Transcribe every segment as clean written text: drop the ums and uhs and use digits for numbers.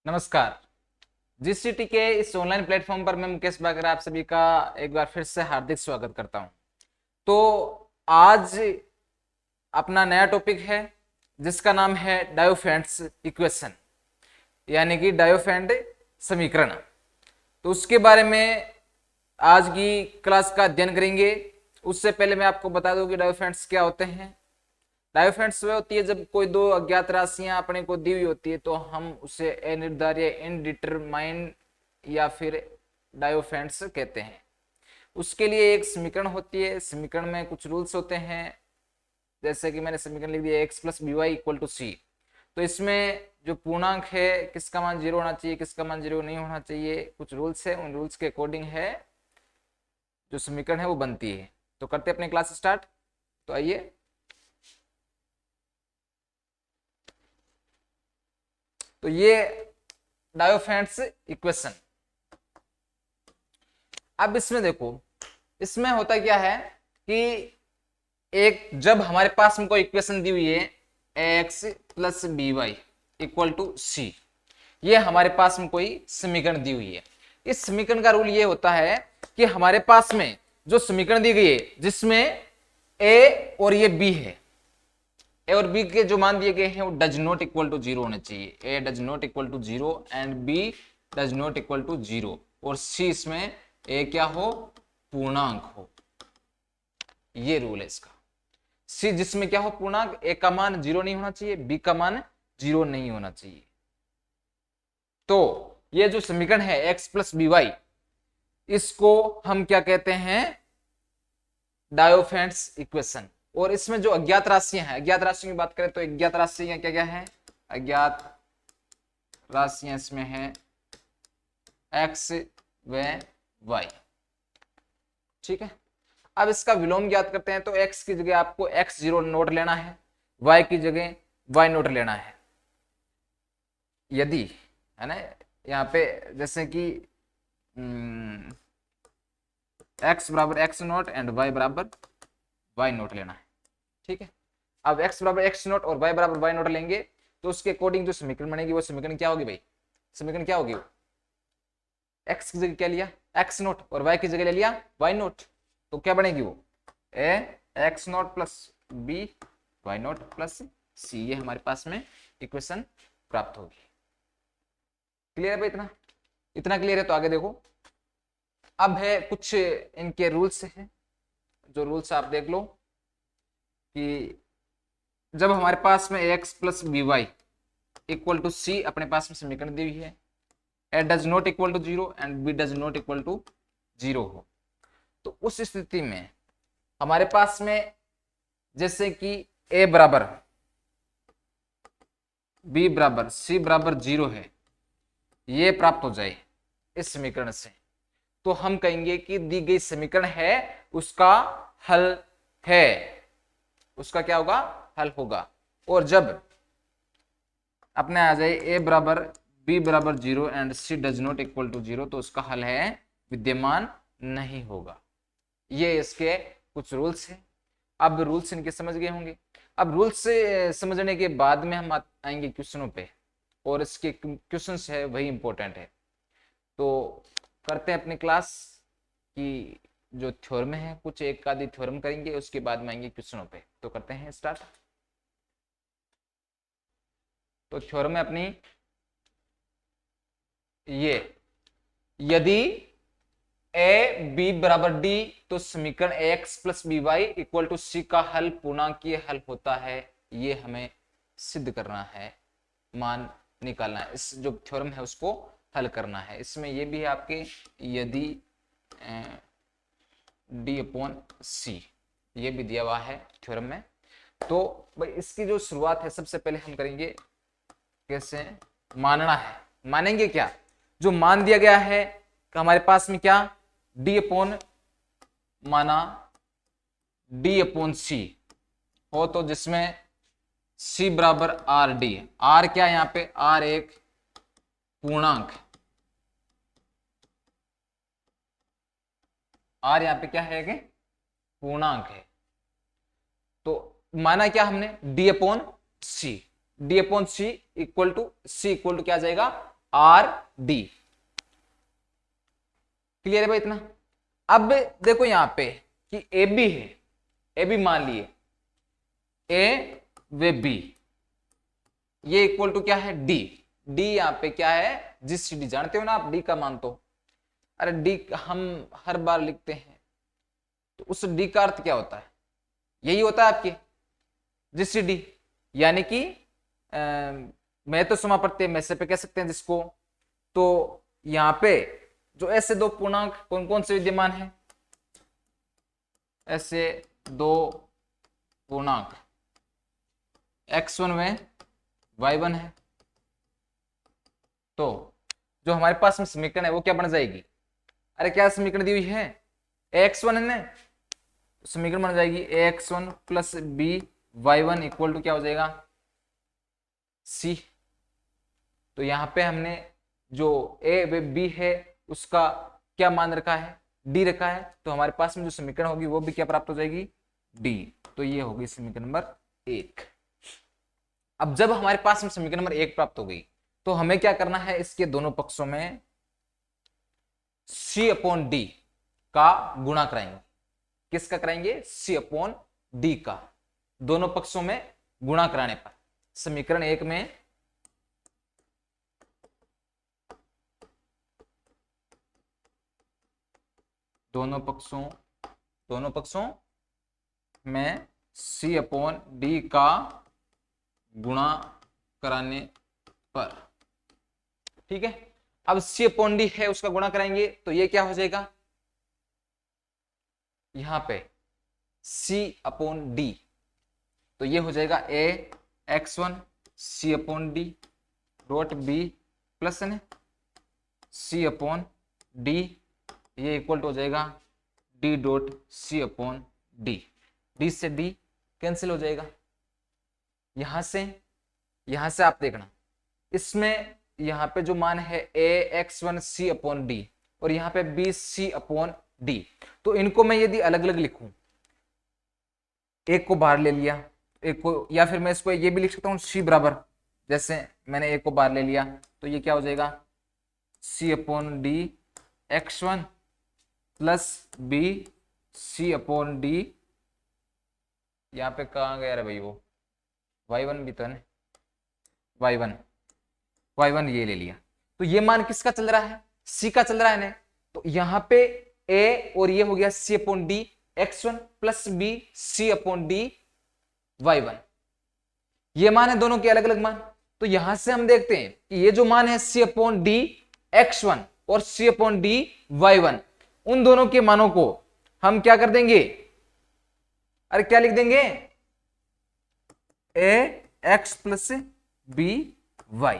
नमस्कार। जीसीटी के इस ऑनलाइन प्लेटफॉर्म पर मैं मुकेश बागर आप सभी का एक बार फिर से हार्दिक स्वागत करता हूं। तो आज अपना नया टॉपिक है जिसका नाम है डायोफेंट्स इक्वेशन, यानी कि डायोफेंट समीकरण। तो उसके बारे में आज की क्लास का अध्ययन करेंगे। उससे पहले मैं आपको बता दूं कि डायोफेंट्स क्या होते हैं। डायोफेंट्स वह होती है जब कोई दो अज्ञात राशियां अपने को दी हुई होती है तो हम उसे अनिर्धारित इनडिटरमाइन या फिर डायोफेंट्स कहते हैं। उसके लिए एक समीकरण होती है, समीकरण में कुछ रूल्स होते हैं। जैसे कि मैंने समीकरण लिख दिया x plus b y equal to c. तो इसमें जो पूर्णांक है किसका मान 0 होना चाहिए, किसका मान 0 नहीं होना चाहिए, कुछ रूल्स है। उन रूल्स के अकॉर्डिंग है जो समीकरण है वो बनती है। तो करते अपनी क्लास स्टार्ट। तो आइए, तो ये डायोफेंट्स इक्वेशन। अब इसमें देखो, इसमें होता क्या है कि एक जब हमारे पास में कोई इक्वेशन दी हुई है x plus b y equal to c, ये हमारे पास में कोई समीकरण दी हुई है। इस समीकरण का रूल ये होता है कि हमारे पास में जो समीकरण दी गई है जिसमें ए और ये बी है, ए और बी के जो मान दिए गए हैं वो डज नॉट इक्वल टू 0 होने चाहिए। A does not equal to 0 and b does not equal to 0, और सी इसमें ए क्या हो, पूर्णांक हो। ये रूल है इसका। सी जिसमें क्या हो, पूर्णांक, ए का मान 0 नहीं होना चाहिए, बी का मान 0 नहीं होना चाहिए। तो ये जो समीकरण है एक्स प्लस बी वाई, इसको हम क्या कहते हैं, डायोफेंट्स इक्वेशन। और इसमें जो अज्ञात राशियां हैं, अज्ञात राशियों की बात करें तो अज्ञात राशियां क्या क्या है, अज्ञात राशियां इसमें है x व y। ठीक है, अब इसका विलोम ज्ञात करते हैं। तो x की जगह आपको x0 नोट लेना है, y की जगह y नोट लेना है। यदि है ना, यहाँ पे जैसे कि x बराबर x नोट एंड y बराबर y नोट लेना है। ठीक है, अब x बराबर x नोट और y बराबर y नोट लेंगे तो उसके अकॉर्डिंग जो समीकरण बनेगी वो समीकरण क्या होगी भाई, समीकरण क्या होगी, x की जगह क्या लिया x नोट और y की जगह ले लिया y नोट। तो क्या बनेगी वो, a x naught plus b y naught plus c. ये हमारे पास में इक्वेशन प्राप्त होगी। क्लियर है भाई, इतना इतना क्लियर है। तो आगे देखो, अब है कुछ इनके रूल्स हैं, जो रूल्स आप देख लो कि जब हमारे पास में x plus b y equal to c अपने पास में समीकरण दी हुई है, a does not equal to 0 and b does not equal to 0 हो, तो उस स्थिति में हमारे पास में जैसे कि ए बराबर बी बराबर सी बराबर 0 है, ये प्राप्त हो जाए इस समीकरण से, तो हम कहेंगे कि दी गई समीकरण है उसका हल है, उसका क्या होगा, हल होगा। और जब अपने आ जाए ए बराबर बी बराबर 0 and C does not equal to 0, तो उसका हल है विद्यमान नहीं होगा। ये इसके कुछ रूल्स हैं। अब रूल्स इनके समझ गए होंगे। अब रूल्स से समझने के बाद में हम आएंगे क्वेश्चनों पे, और इसके क्वेश्चंस है वही इंपॉर्टेंट है। तो करते हैं अपनी क्लास की जो थ्योरम है, कुछ एक आधी थ्योरम करेंगे, उसके बाद में आएंगे क्वेश्चनों पे। तो करते हैं स्टार्ट। तो थ्योरम है अपनी ये, यदि ए बी बराबर डी, तो समीकरण x plus b y equal to c का हल पूर्णांकीय हल होता है। ये हमें सिद्ध करना है, मान निकालना है, इस जो थ्योरम है उसको हल करना है। इसमें ये भी है आपके, यदि डी अपॉन सी, ये भी दिया हुआ है थ्योरम में। तो भाई इसकी जो शुरुआत है सबसे पहले हम करेंगे कैसे, मानना है। मानेंगे क्या, जो मान दिया गया है हमारे पास में क्या, डी अपॉन, माना डी अपॉन सी हो, तो जिसमें सी बराबर आर डी। आर क्या है यहाँ पे, आर एक पूर्णांक, आर यहाँ पे क्या है कि पूर्णांक है। तो माना क्या हमने, D upon C, D upon C equal to, C equal to क्या आ जाएगा, आर डी। क्लियर है भाई इतना? अब देखो यहां पे कि ए बी है, ए बी मान लिए ए वे बी, ये इक्वल टू क्या है डी। डी यहां पे क्या है जीसीडी, जानते हो ना आप डी का मान तो, अरे डी हम हर बार लिखते हैं, तो उस डी का अर्थ क्या होता है, यही होता है आपके जीसीडी, यानी कि मैं तो समापत्ति में से पे कह सकते हैं जिसको। तो यहां पे जो ऐसे दो पूर्णांक कौन कौन से विद्यमान है, ऐसे दो पूर्णांक x1 में y1 है, तो जो हमारे पास में समीकरण है वो क्या बन जाएगी, अरे क्या समीकरण दी हुई है ax1 है ना, समीकरण बन जाएगी ax1 plus B y1 equal to क्या हो जाएगा c। तो यहां पे हमने जो a व b है उसका क्या मान रखा है, d रखा है, तो हमारे पास में जो समीकरण होगी वो भी क्या प्राप्त हो जाएगी d। तो ये होगी समीकरण नंबर 1। अब जब हमारे पास में समीकरण नंबर 1 प्राप्त हो गई तो हमें क्या करना है, इसके दोनों पक्षों में c अपॉन डी का गुणा कराएंगे। किसका कराएंगे, c अपॉन डी का, दोनों पक्षों में गुणा कराने पर समीकरण 1 में दोनों पक्षों में c अपॉन डी का गुणा कराने पर, ठीक है। अब c अपॉन डी है उसका गुणा कराएंगे तो ये क्या हो जाएगा, यहां पे c अपॉन डी, तो ये हो जाएगा a x1 c upon D dot B plus न c अपॉन डी, ये इक्वल टू हो जाएगा d dot c upon D. D से d कैंसिल हो जाएगा, यहां से आप देखना, इसमें यहां पे जो मान है a x1 c upon D और यहां पे b c अपॉन डी, तो इनको मैं यदि अलग अलग लिखूं, एक को बाहर ले लिया एक को, या फिर मैं इसको ये भी लिख सकता हूं c बराबर, जैसे मैंने एक को बाहर ले लिया तो ये क्या हो जाएगा c upon D x1 plus b c upon D, यहाँ पे कहाँ गया रे भाई वो y1 भी तो है y1 ये ले लिया, तो ये मान किसका चल रहा है, c का चल रहा है ना, तो यहाँ पे a और ये हो गया c upon D x1 plus b c upon D y1, ये मान है दोनों के अलग अलग मान। तो यहां से हम देखते हैं कि ये जो मान है c अपॉन डी x1 और c अपॉन डी y1, उन दोनों के मानों को हम क्या कर देंगे, अरे क्या लिख देंगे a x plus b y,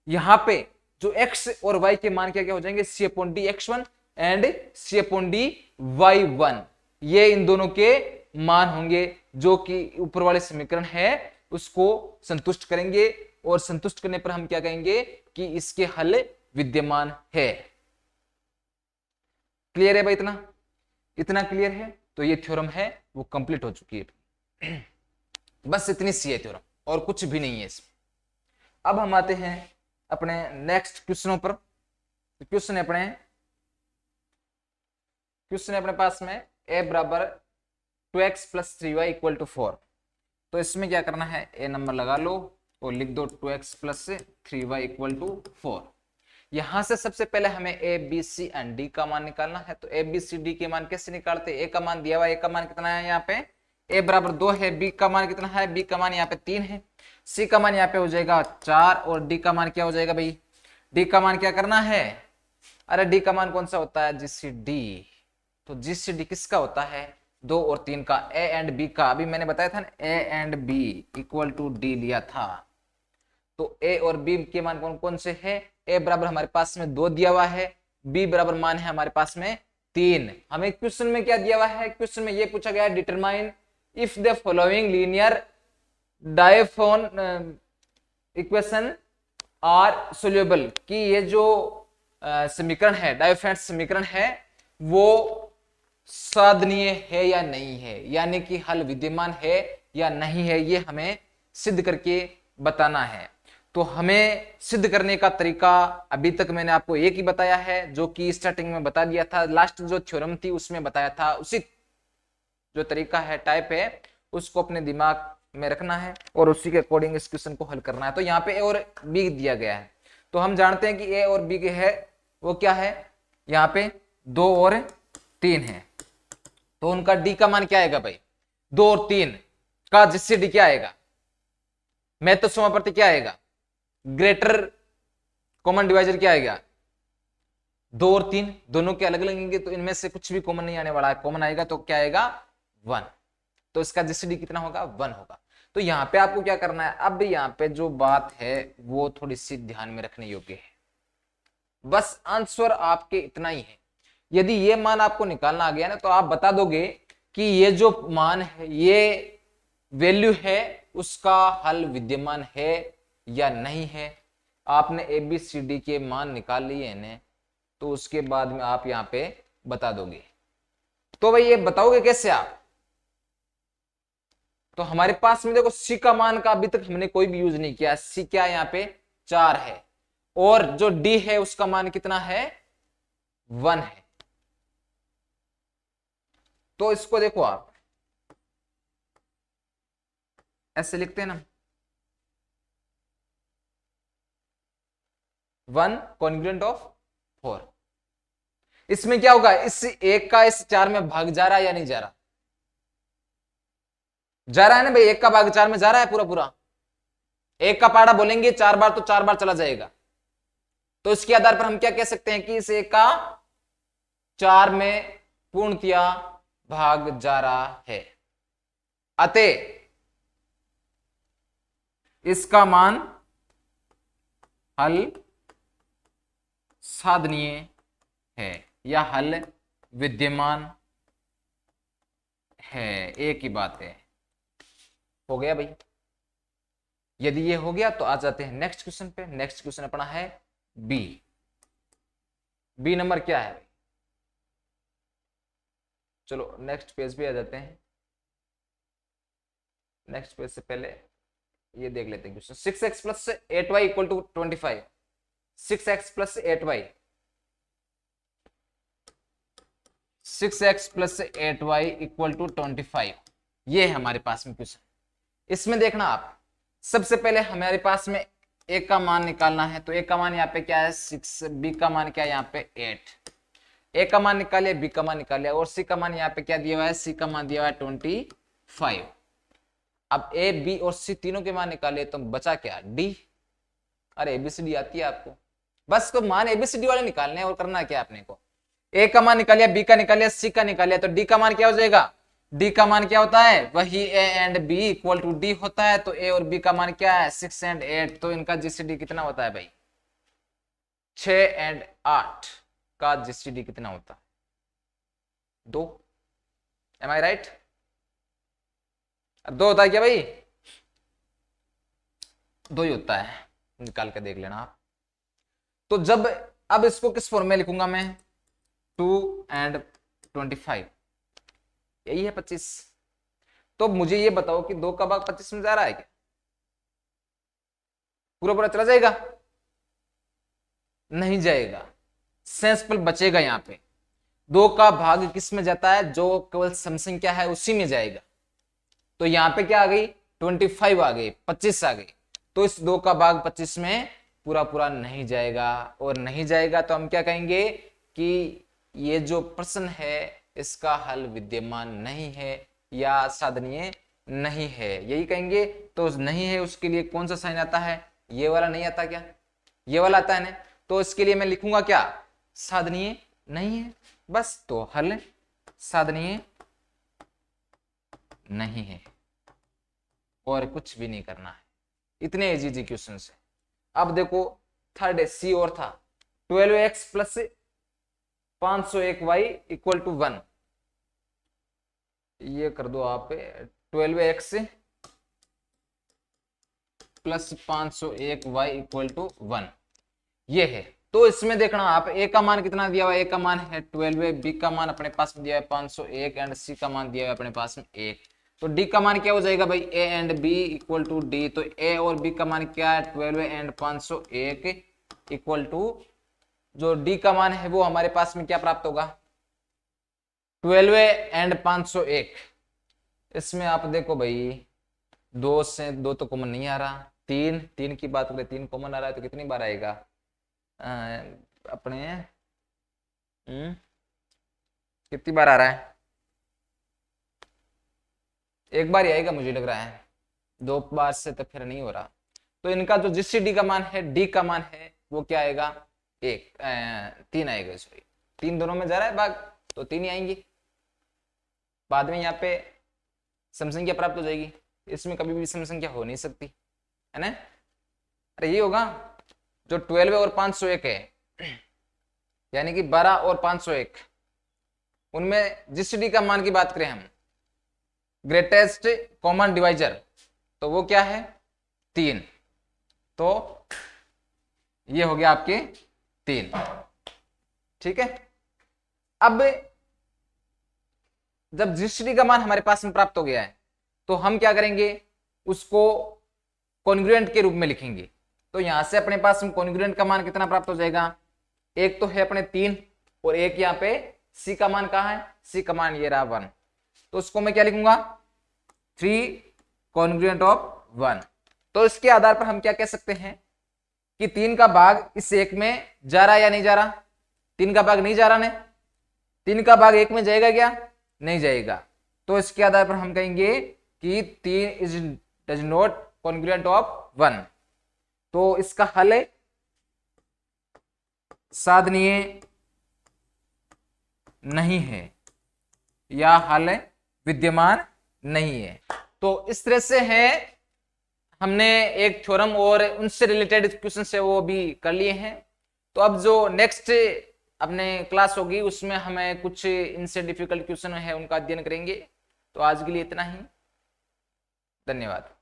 यहां पे जो x और y के मान क्या क्या हो जाएंगे c upon D x1 and c upon D y1, ये इन दोनों के मान होंगे जो कि ऊपर वाले समीकरण है उसको संतुष्ट करेंगे, और संतुष्ट करने पर हम क्या कहेंगे कि इसके हल विद्यमान है। क्लियर है भाई, इतना क्लियर है? तो ये थ्योरम है वो कंप्लीट हो चुकी है, बस इतनी सी है थ्योरम और कुछ भी नहीं है इसमें। अब हम आते हैं अपने नेक्स्ट क्वेश्चनों पर। क्वेश्चन अपने पास में a बराबर 2x plus 3y equal to 4, तो इसमें क्या करना है, a नंबर लगा लो और लिख दो 2x plus 3y equal to 4। यहां से सबसे पहले हमें a b c and d का मान निकालना है, तो a b c d के मान कैसे निकालते हैं, a का मान दिया हुआ है, a का मान कितना है यहाँ पे, a बराबर 2 है, b का मान कितना है, b का मान यहाँ पे 3 है, c का मान यहाँ पे हो जाएगा 4 और d का मान क्या हो जाएगा भाई, d का मान क्या करना है, अरे d का मान कौन सा होता है GCD, तो GCD किसका होता है 2 और 3 का, a एंड b का, अभी मैंने बताया था ना a and b equal to d लिया था, तो a और b के मान कौन कौन से है, a बराबर हमारे पास में 2 दिया हुआ है, b बराबर मान है हमारे पास में 3। हमें क्वेश्चन में क्या दिया हुआ है, क्वेश्चन में ये पूछा गया है determine if the following linear Diophantine equation are soluble, कि ये जो समीकरण है डायोफेरेंट समीकरण है वो साधनीय है या नहीं है, यानी कि हल विद्यमान है या नहीं है, ये हमें सिद्ध करके बताना है। तो हमें सिद्ध करने का तरीका अभी तक मैंने आपको एक ही बताया है, जो कि स्टार्टिंग में बता दिया था, लास्ट जो थ्योरम थी उसमें बताया था। उसी जो तरीका है, टाइप है, उसको अपने दिमाग में रखना है और उसी के अकॉर्डिंग इस क्वेश्चन को हल करना है। तो यहाँ पे ए और बी दिया गया है, तो हम जानते हैं कि ए और बी के है वो क्या है, यहाँ पे 2 और 3 है, तो उनका डी का मान क्या आएगा भाई, 2 और 3 का जीसीडी क्या आएगा, मैं तो समापवर्ती क्या आएगा, ग्रेटर कॉमन डिवाइजर क्या आएगा, 2 और 3 दोनों के अलग लगेंगे, तो इनमें से कुछ भी कॉमन नहीं आने वाला है, कॉमन आएगा तो क्या आएगा 1, तो इसका जीसीडी कितना होगा 1 होगा। तो यहाँ पे आपको क्या करना है, अब यहाँ पे जो बात है वो थोड़ी सी ध्यान में रखने योग्य है, बस आंसर आपके इतना ही है। यदि ये मान आपको निकालना आ गया ना, तो आप बता दोगे कि ये जो मान है, ये वैल्यू है, उसका हल विद्यमान है या नहीं है। आपने ए बी सी डी के मान निकाल लिए हैं, तो उसके बाद में आप यहाँ पे बता दोगे। तो भाई ये बताओगे कैसे आप, तो हमारे पास में देखो सी का मान का अभी तक हमने कोई भी यूज नहीं किया, सी क्या यहाँ पे 4 है, और जो डी है उसका मान कितना है 1 है। तो इसको देखो आप ऐसे लिखते हैं ना, 1 कॉन्ग्रुएंट ऑफ 4। इसमें क्या होगा, इस एक का इस 4 में भाग जा रहा है या नहीं जा रहा, जा रहा है ना भाई, एक का भाग 4 में जा रहा है पूरा पूरा, एक का पाड़ा बोलेंगे 4 बार तो 4 बार चला जाएगा। तो इसके आधार पर हम क्या कह सकते हैं कि इस एक का 4 में पूर्णतया भाग जा रहा है, अतः इसका मान हल साधनीय है या हल विद्यमान है, एक ही बात है। हो गया भाई, यदि ये हो गया तो आ जाते हैं नेक्स्ट क्वेश्चन पे। नेक्स्ट क्वेश्चन अपना है बी। बी नंबर क्या है भाई, चलो नेक्स्ट पेज पे आ जाते हैं। नेक्स्ट पेज से पहले ये देख लेते हैं question. 6x plus 8y equal to 25। 6x plus 8y, 6x plus 8y equal to 25, ये है हमारे पास में क्वेश्चन। इसमें देखना आप, सबसे पहले हमारे पास में a का मान निकालना है, तो a का मान यहाँ पे क्या है 6, b का मान क्या है यहाँ पे 8। a का मान निकालिए, b का मान निकालिए, और c का मान यहाँ पे क्या दिया हुआ है, c का मान दिया हुआ है 25। अब a b और c तीनों के मान निकालिए, तो बचा क्या d। अरे ABCD आती है आपको, बस तो मान ABCD वाले निकालने हैं और करना क्या आपने को, a का मान निकालिए, b का निकालिए, c का निकालिए, तो d का मान क्या हो जाएगा, d का मान क्या होता है, वही a and b equal to d होता है। तो a और b का मान क्या है 6 एंड 8, तो इनका जीसीडी कितना होता है भाई 6 एंड 8 का जीसीडी कितना होता है 2। एम आई राइट, 2 होता है क्या भाई, 2 ही होता है, निकाल के देख लेना आप। तो जब अब इसको किस फॉर्म में लिखूंगा मैं, 2 एंड 25, यही है 25। तो मुझे ये बताओ कि 2 का भाग 25 में जा रहा है क्या, पूरा पूरा चला जाएगा, नहीं जाएगा, सेंसफुल बचेगा। यहाँ पे 2 का भाग किस में जाता है, जो केवल सम संख्या है उसी में जाएगा। तो यहाँ पे क्या आ गई 25 आ गई, 25 आ गई, तो इस 2 का भाग 25 में पूरा पूरा नहीं जाएगा, और नहीं जाएगा तो हम क्या कहेंगे कि ये जो प्रश्न है इसका हल विद्यमान नहीं है या साधनीय नहीं है, यही कहेंगे। तो नहीं है उसके लिए कौन सा साइन आता है, ये वाला नहीं आता क्या, ये वाला आता है ना, तो इसके लिए मैं लिखूंगा क्या, साधनीय नहीं है, बस। तो हल साधनीय नहीं है, और कुछ भी नहीं करना है, इतने इजी क्वेश्चन है। अब देखो थर्ड सी और था 12x plus 501y equal to 1, ये कर दो आप 12x plus 501y equal to 1, ये है। तो इसमें देखना आप a का मान कितना दिया हुआ है, a का मान है 12, b का मान अपने पास में दिया है 501 एंड c का मान दिया है अपने पास में 1। तो डी का मान क्या हो जाएगा भाई, A and B equal to D. तो ए और बी का मान क्या है, 12 एंड 501 इक्वल टू, जो डी का मान है वो हमारे पास में क्या प्राप्त होगा, 12 एंड 501। इसमें आप देखो भाई, 2 से 2 तो कॉमन नहीं आ रहा, 3 की बात करें 3 कॉमन आ रहा है तो कितनी बार आएगा अपने, कितनी बार आ रहा है, एक बार ही आएगा मुझे लग रहा है, 2 बार से तो फिर नहीं हो रहा। तो इनका जो जिस डी का मान है, डी का मान है वो क्या आएगा, 3 आएगा। सॉरी 3 दोनों में जा रहा है भाग, तो 3 ही आएंगी। बाद में यहाँ पे सम संख्या प्राप्त हो जाएगी, इसमें कभी भी सम संख्या हो नहीं सकती है ना। अरे ये होगा जो 12 और 501 है, यानी कि 12 और 501, उनमें जिस डी का मान की बात करें हम, ग्रेटेस्ट कॉमन डिवाइजर, तो वो क्या है, 3। तो ये हो गया आपके 3। ठीक है। अब जब जीएसटी का मान हमारे पास में प्राप्त हो गया है, तो हम क्या करेंगे, उसको कॉन्ग्रुएंट के रूप में लिखेंगे। तो यहां से अपने पास में कॉन्ग्रुएंट का मान कितना प्राप्त हो जाएगा, एक तो है अपने 3 और एक यहाँ पे सी का मान कहाँ है, सी का मान ये रहा 1। तो उसको मैं क्या लिखूंगा, 3 कॉन्ग्रुएंट ऑफ 1। तो इसके आधार पर हम क्या कह सकते हैं कि 3 का भाग इस एक में जा रहा या नहीं जा रहा, 3 का भाग नहीं जा रहा ने, 3 का भाग एक में जाएगा क्या, नहीं जाएगा। तो इसके आधार पर हम कहेंगे कि 3 is does not congruent of 1। तो इसका हल है साधनीय नहीं है या हल विद्यमान नहीं है। तो इस तरह से है, हमने एक थ्योरम और उनसे रिलेटेड क्वेश्चन से वो भी कर लिए हैं। तो अब जो नेक्स्ट अपने क्लास होगी उसमें हमें कुछ इनसे डिफिकल्ट क्वेश्चन है उनका अध्ययन करेंगे। तो आज के लिए इतना ही, धन्यवाद।